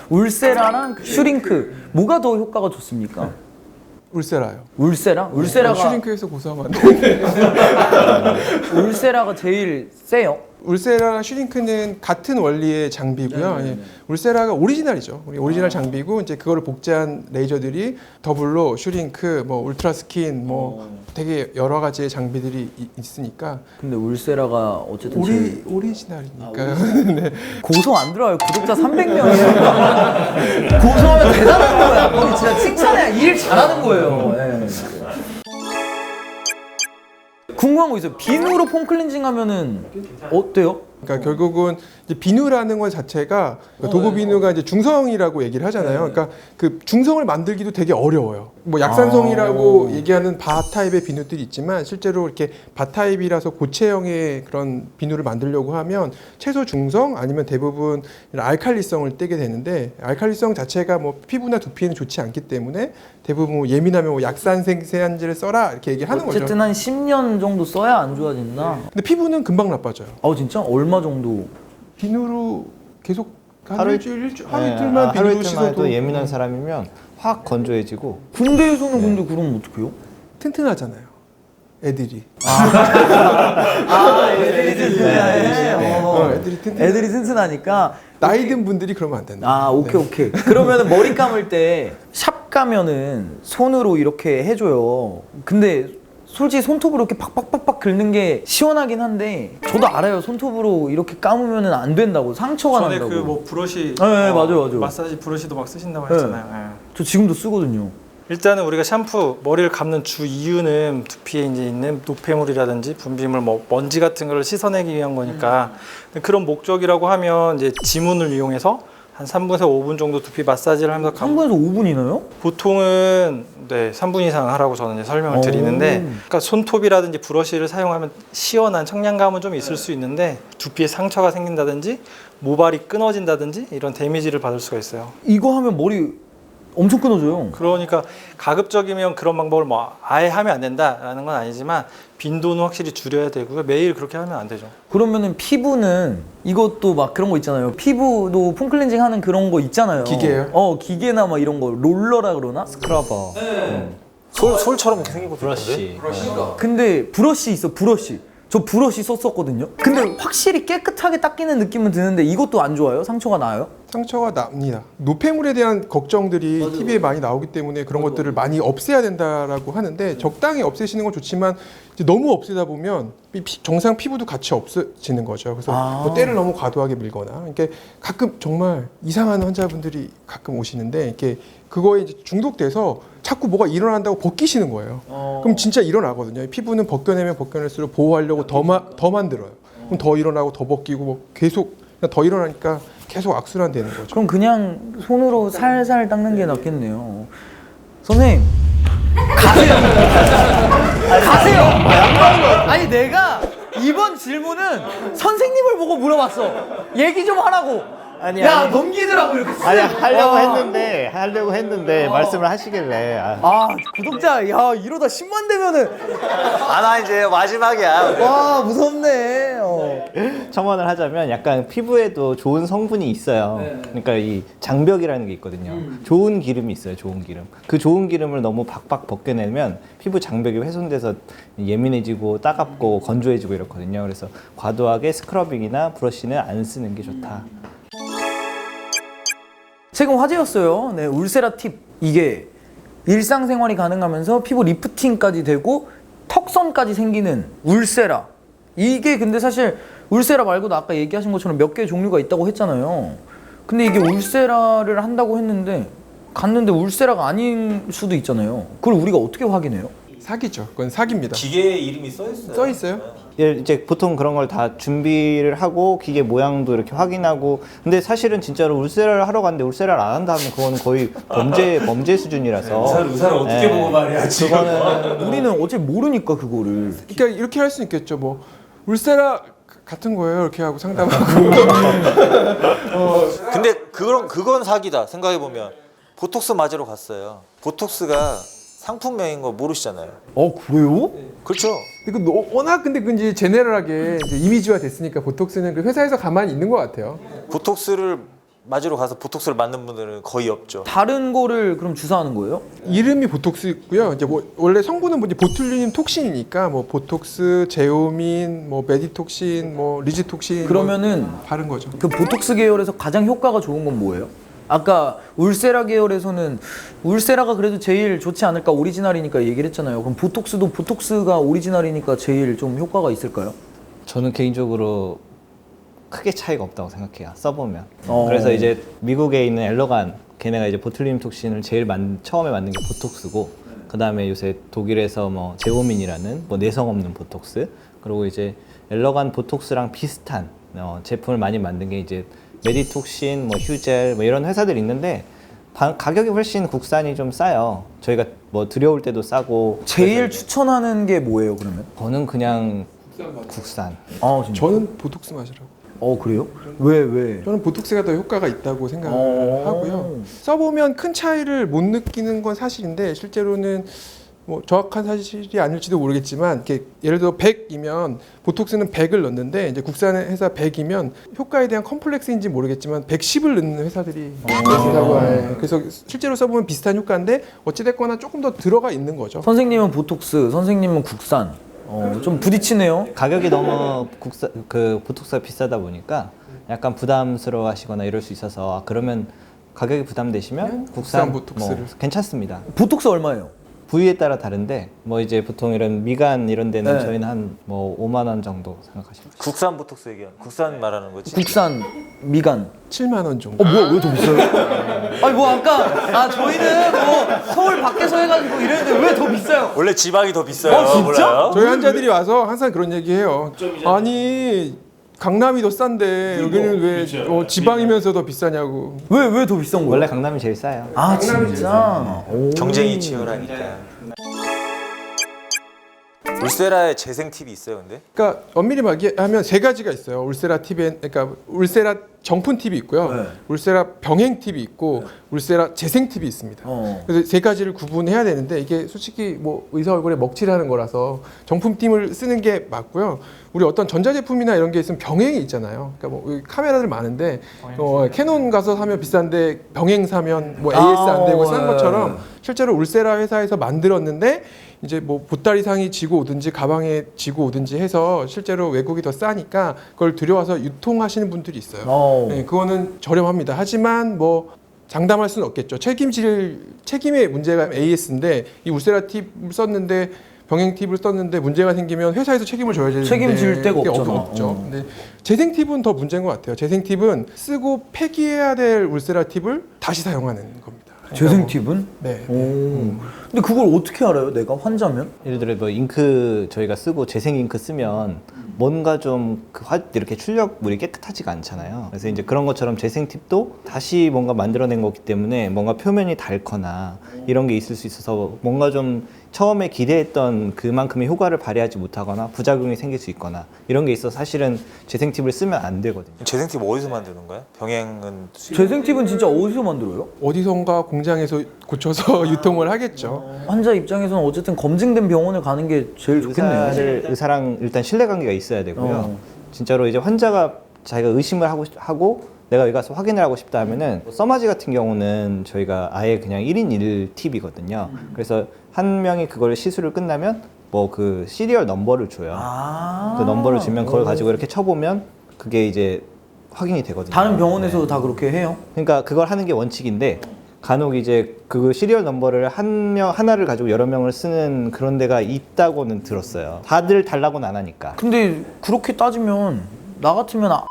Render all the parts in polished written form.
울세라랑 슈링크 뭐가 더 효과가 좋습니까? 울세라요. 울세라? 울세라가 슈링크에서 고소하면 안 돼. 울세라가 제일 세요? 울세라랑 슈링크는 같은 원리의 장비고요. 예. 울세라가 오리지널이죠. 우리 오리지널 장비고 이제 그거를 복제한 레이저들이 더블로 슈링크, 뭐 울트라 스킨, 뭐 되게 여러 가지의 장비들이 있으니까. 근데 울세라가 어쨌든 제일 오리지널이니까요. 네. 고소 안 들어요. 구독자 300명이에요. 고소하면 대단한 거야. 거기 진짜 칭찬해. 일 잘하는 거예요. 네. 궁금한 거 있어요. 비누로 폼 클렌징 하면은 어때요? 그러니까 결국은 이제 비누라는 것 자체가 도구 비누가 이제 중성이라고 얘기를 하잖아요. 그러니까 그 중성을 만들기도 되게 어려워요. 뭐 약산성이라고 얘기하는 바 타입의 비누들이 있지만 실제로 이렇게 바 타입이라서 고체형의 그런 비누를 만들려고 하면 최소 중성 아니면 대부분 알칼리성을 떼게 되는데 알칼리성 자체가 뭐 피부나 두피에는 좋지 않기 때문에 대부분 뭐 예민하면 뭐 약산생 세안제를 써라 이렇게 얘기하는 거죠. 어쨌든 한 10년 정도 써야 안 좋아진다. 근데 피부는 금방 나빠져요. 진짜? 얼마 정도? 비누로 계속 하루 일주일 하루 이틀만 하루 비누로 이틀만 씻어도 해도 예민한 사람이면 확 건조해지고. 군대에서는 근데 그럼 어떡해요? 튼튼하잖아요. 애들이. 애들이 튼튼해. 애들이 튼튼해. 애들이 튼튼하니까. 나이 든 분들이 그러면 안 된다. 오케이. 그러면은 머리 감을 때 샵 가면은 손으로 이렇게 해줘요. 근데 솔직히 손톱으로 이렇게 팍팍팍팍 긁는 게 시원하긴 한데 저도 알아요. 손톱으로 이렇게 감으면은 안 된다고. 상처가 전에 난다고. 그 뭐 브러쉬 네, 맞아요. 마사지 브러쉬도 막 쓰신다고 네. 했잖아요. 예. 저 지금도 쓰거든요. 일단은 우리가 샴푸 머리를 감는 주 이유는 두피에 이제 있는 노폐물이라든지 분비물, 뭐 먼지 같은 걸 씻어내기 위한 거니까 그런 목적이라고 하면 이제 지문을 이용해서 한 3분에서 5분 정도 두피 마사지를 하면서 3분에서 5분이나요? 보통은 네, 3분 이상 하라고 저는 이제 설명을 드리는데, 그러니까 손톱이라든지 브러쉬를 사용하면 시원한 청량감은 좀 있을 수 있는데 두피에 상처가 생긴다든지 모발이 끊어진다든지 이런 데미지를 받을 수가 있어요. 이거 하면 머리 엄청 끊어져요. 그러니까 가급적이면 그런 방법을 뭐 아예 하면 안 된다라는 건 아니지만 빈도는 확실히 줄여야 되고요. 매일 그렇게 하면 안 되죠. 그러면은 피부는 이것도 막 그런 거 있잖아요. 피부도 폼 클렌징 하는 그런 거 있잖아요. 기계예요? 기계나 막 이런 거 롤러라 그러나? 스크러버, 솔처럼 생긴 것도 있던데? 브러쉬. 근데 브러쉬 있어. 브러쉬. 저 브러쉬 썼었거든요. 근데 확실히 깨끗하게 닦이는 느낌은 드는데 이것도 안 좋아요? 상처가 나요? 상처가 납니다. 노폐물에 대한 걱정들이 TV에 많이 나오기 때문에 그런 것들을 많이 없애야 된다라고 하는데 적당히 없애시는 건 좋지만 이제 너무 없애다 보면 정상 피부도 같이 없어지는 거죠. 그래서 뭐 때를 너무 과도하게 밀거나 이렇게 가끔 정말 이상한 환자분들이 가끔 오시는데 이렇게 그거에 이제 중독돼서 자꾸 뭐가 일어난다고 벗기시는 거예요. 그럼 진짜 일어나거든요. 피부는 벗겨내면 벗겨낼수록 보호하려고 더 만들어요. 그럼 더 일어나고 더 벗기고 뭐 계속 더 일어나니까 계속 악순환 되는 거죠. 그럼 그냥 손으로 살살 닦는 게 낫겠네요. 선생님 가세요. 가세요. 아니 내가 이번 질문은 선생님을 보고 물어봤어. 얘기 좀 하라고. 아니, 야 아니. 넘기더라고 이렇게. 아니 하려고 아. 했는데 말씀을 하시길래 구독자 이러다 10만 되면은 나 이제 마지막이야. 와 무섭네. 첨언을 하자면 약간 피부에도 좋은 성분이 있어요. 그러니까 이 장벽이라는 게 있거든요. 좋은 기름이 있어요. 좋은 기름. 그 좋은 기름을 너무 박박 벗겨내면 피부 장벽이 훼손돼서 예민해지고 따갑고 건조해지고 이렇거든요. 그래서 과도하게 스크러빙이나 브러쉬는 안 쓰는 게 좋다. 최근 화제였어요. 네, 울세라 팁. 이게 일상생활이 가능하면서 피부 리프팅까지 되고 턱선까지 생기는 울세라. 이게 근데 사실 울세라 말고도 아까 얘기하신 것처럼 몇 개의 종류가 있다고 했잖아요. 근데 이게 울세라를 한다고 했는데 갔는데 울세라가 아닌 수도 있잖아요. 그걸 우리가 어떻게 확인해요? 사기죠. 그건 사기입니다. 기계에 이름이 써 있어요. 써 있어요? 이제 보통 그런 걸 다 준비를 하고 기계 모양도 이렇게 확인하고 근데 사실은 진짜로 울세라를 하러 갔는데 울세라를 안 한다 하면 그거는 거의 범죄 수준이라서 의사를 어떻게 네. 보고 말이야 지금. 그거는 우리는 어차피 모르니까 그거를. 그러니까 이렇게 할 수 있겠죠. 뭐 울세라 같은 거예요. 이렇게 하고 상담하고. 근데 그건 사기다. 생각해 보면 보톡스 맞으러 갔어요. 보톡스가 상품명인 거 모르시잖아요. 그래요? 그렇죠. 근데 워낙 근데 그 이제 제네럴하게 이제 이미지화 됐으니까 보톡스는 그 회사에서 가만히 있는 것 같아요. 보톡스를 맞으러 가서 보톡스를 맞는 분들은 거의 없죠. 다른 거를 그럼 주사하는 거예요? 이름이 보톡스고요. 이제 뭐 원래 성분은 뭐지 보툴리눔 톡신이니까 뭐 보톡스, 제오민, 뭐 메디톡신, 뭐 리지톡신 그러면은 뭐 다른 거죠. 그 보톡스 계열에서 가장 효과가 좋은 건 뭐예요? 아까 울세라 계열에서는 울세라가 그래도 제일 좋지 않을까, 오리지널이니까 얘기를 했잖아요. 그럼 보톡스도 보톡스가 오리지널이니까 제일 좀 효과가 있을까요? 저는 개인적으로 크게 차이가 없다고 생각해요. 써보면. 어. 그래서 이제 미국에 있는 엘러간 걔네가 이제 보툴리눔 톡신을 제일 처음에 만든 게 보톡스고, 그 다음에 요새 독일에서 뭐 제오민이라는 뭐 내성 없는 보톡스, 그리고 이제 엘러간 보톡스랑 비슷한 제품을 많이 만든 게 이제 메디톡신, 뭐 휴젤, 뭐 이런 회사들이 있는데 가격이 훨씬 국산이 좀 싸요. 저희가 뭐 들여올 때도 싸고. 제일 추천하는 게 뭐예요, 그러면? 저는 그냥 국산. 아, 진짜? 저는 보톡스 맞으라고. 그래요? 왜? 저는 보톡스가 더 효과가 있다고 생각을 어. 하고요. 써보면 큰 차이를 못 느끼는 건 사실인데 실제로는 뭐 정확한 사실이 아닐지도 모르겠지만 이렇게 예를 들어 100이면 보톡스는 100을 넣는데 이제 국산 회사 100이면 효과에 대한 컴플렉스인지 모르겠지만 110을 넣는 회사들이 있다고 해요. 그래서 실제로 써보면 비슷한 효과인데 어찌됐거나 조금 더 들어가 있는 거죠. 선생님은 보톡스, 선생님은 국산. 좀 부딪히네요. 가격이 너무 보톡스가 비싸다 보니까 약간 부담스러워하시거나 이럴 수 있어서, 그러면 가격이 부담되시면 국산 보톡스를. 뭐 괜찮습니다. 보톡스 얼마예요? 부위에 따라 다른데 뭐 이제 보통 이런 미간 이런 데는 네. 저희는 한 뭐 5만 원 정도 생각하시면 돼요. 국산 보톡스 얘기하는 국산 말하는 거지. 국산 미간. 7만 원 정도. 뭐야, 왜 더 비싸요? 아니 뭐 아까 저희는 뭐 서울 밖에서 해가지고 이랬는데 왜 더 비싸요? 원래 지방이 더 비싸요. 진짜? 몰라요? 저희 환자들이 와서 항상 그런 얘기해요. 아니 강남이 더 싼데 여기는 왜 지방이면서 더 비싸냐고. 왜 더 비싼 거예요? 원래 강남이 제일 싸요. 아 진짜? 오. 경쟁이 치열하니까. 울세라의 재생 팁이 있어요, 근데? 그러니까 엄밀히 말하면 세 가지가 있어요. 울세라 팁에 그러니까 울세라 정품 팁이 있고요. 네. 울세라 병행 팁이 있고 울세라 재생 팁이 있습니다. 그래서 세 가지를 구분해야 되는데 이게 솔직히 뭐 의사 얼굴에 먹칠하는 거라서 정품 팁을 쓰는 게 맞고요. 우리 어떤 전자제품이나 이런 게 있으면 병행이 있잖아요. 그러니까 뭐 여기 카메라들 많은데 캐논 가서 사면 비싼데 병행 사면 뭐 AS 안 되고 싼 것처럼 실제로 울세라 회사에서 만들었는데 이제 뭐 보따리상이 지고 오든지 가방에 지고 오든지 해서 실제로 외국이 더 싸니까 그걸 들여와서 유통하시는 분들이 있어요. 네, 그거는 저렴합니다. 하지만 뭐 장담할 수는 없겠죠. 책임의 문제가 AS인데 이 울세라 팁을 썼는데 병행 팁을 썼는데 문제가 생기면 회사에서 책임을 져야 되는데 책임질 데가 그게 없잖아. 없죠. 근데 재생 팁은 더 문제인 것 같아요. 재생 팁은 쓰고 폐기해야 될 울세라 팁을 다시 사용하는 겁니다. 재생 팁은? 네. 근데 그걸 어떻게 알아요? 내가 환자면? 예를 들어 뭐 잉크 저희가 쓰고 재생 잉크 쓰면 뭔가 좀 이렇게 출력물이 깨끗하지가 않잖아요. 그래서 이제 그런 것처럼 재생 팁도 다시 뭔가 만들어낸 거기 때문에 뭔가 표면이 닳거나 이런 게 있을 수 있어서 뭔가 좀 처음에 기대했던 그만큼의 효과를 발휘하지 못하거나 부작용이 생길 수 있거나 이런 게 있어서 사실은 재생 팁을 쓰면 안 되거든요. 재생 팁 어디서 만드는 거야? 병행은 재생 팁은 진짜 어디서 만들어요? 어디선가 공장에서 고쳐서 유통을 하겠죠. 환자 입장에서는 어쨌든 검증된 병원을 가는 게 제일 좋겠네요. 의사랑 일단 신뢰관계가 있어야 되고요. 진짜로 이제 환자가 자기가 의심을 하고 내가 여기 가서 확인을 하고 싶다 하면은 써마지 같은 경우는 저희가 아예 그냥 1인 1팁이거든요. 그래서 한 명이 그걸 시술을 끝나면 뭐 그 시리얼 넘버를 줘요. 그 넘버를 주면 그걸 가지고 이렇게 쳐보면 그게 이제 확인이 되거든요. 다른 병원에서도 다 그렇게 해요? 그러니까 그걸 하는 게 원칙인데 간혹 이제 그 시리얼 넘버를 하나를 가지고 여러 명을 쓰는 그런 데가 있다고는 들었어요. 다들 달라고는 안 하니까. 근데 그렇게 따지면 나 같으면 할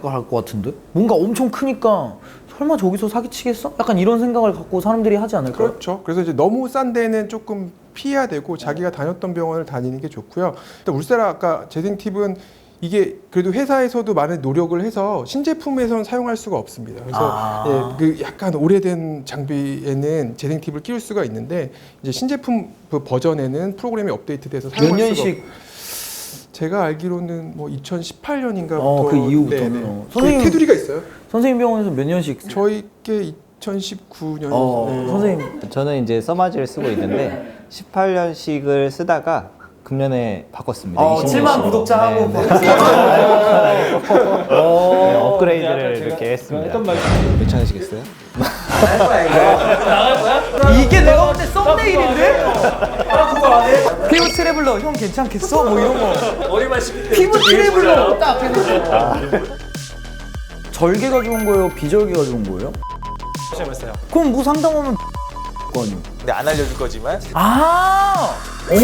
것 같은데? 뭔가 엄청 크니까 설마 저기서 사기치겠어? 약간 이런 생각을 갖고 사람들이 하지 않을까요? 그렇죠. 그래서 이제 너무 싼 데는 조금 피해야 되고 자기가 다녔던 병원을 다니는 게 좋고요. 일단 울세라 아까 재생 팁은 이게 그래도 회사에서도 많은 노력을 해서 신제품에서는 사용할 수가 없습니다. 그래서 예, 그 약간 오래된 장비에는 재생 팁을 끼울 수가 있는데 이제 신제품 그 버전에는 프로그램이 업데이트돼서 몇 사용할 수가 년씩? 제가 알기로는 뭐 2018년인가부터 그 이후부터는. 선생님 테두리가 있어요. 선생님 병원에서 몇 년씩? 저희께 2019년. 선생님 저는 이제 써마지를 쓰고 있는데 18년씩을 쓰다가 금년에 바꿨습니다. 7만 구독자 하고 업그레이드를 그렇게 했습니다. 괜찮으시겠어요? 이게 내가 볼 때 썸네일인데? 피부 트래블러 형 괜찮겠어? 뭐 이런 거 피부 트래블러 딱 해놓고 절개가 좋은 거예요? 비절개가 좋은 거예요? 시험했어요. 그럼 뭐 상담하면 거 아니에요? 근데 안 알려줄 거지만 아! 오!